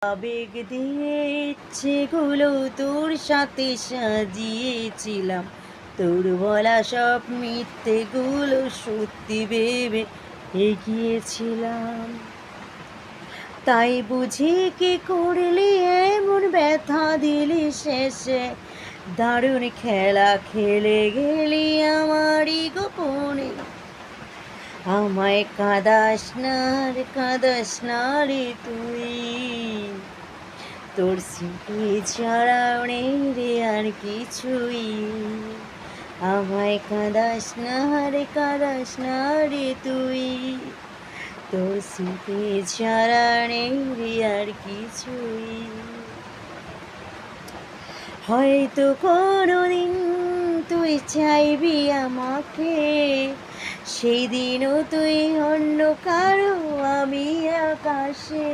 আবেগ দিয়ে ইচ্ছেগুলো তোর সাথে সাজিয়েছিলাম, তোর বলা সব মিথ্যেগুলো সত্যি ভেবে এগিয়েছিলাম। তাই বুঝি কি করলি এমন ব্যথা দিলি শেষে, দারুণ খেলা খেলে গেলি আমারই গোপনে। আমায় কাঁদাস না রে তুই, তোর স্মৃতি ছাড়াও নেই রে আর কিছুই। আমায় কাঁদাস না রে তুই, তোর স্মৃতি ছাড়া নেই রে আর কিছুই। হয়তো কোনোদিন তুই চাইবি আমাকে, সেই দিনও তুই অন্য কারো আমি আকাশে।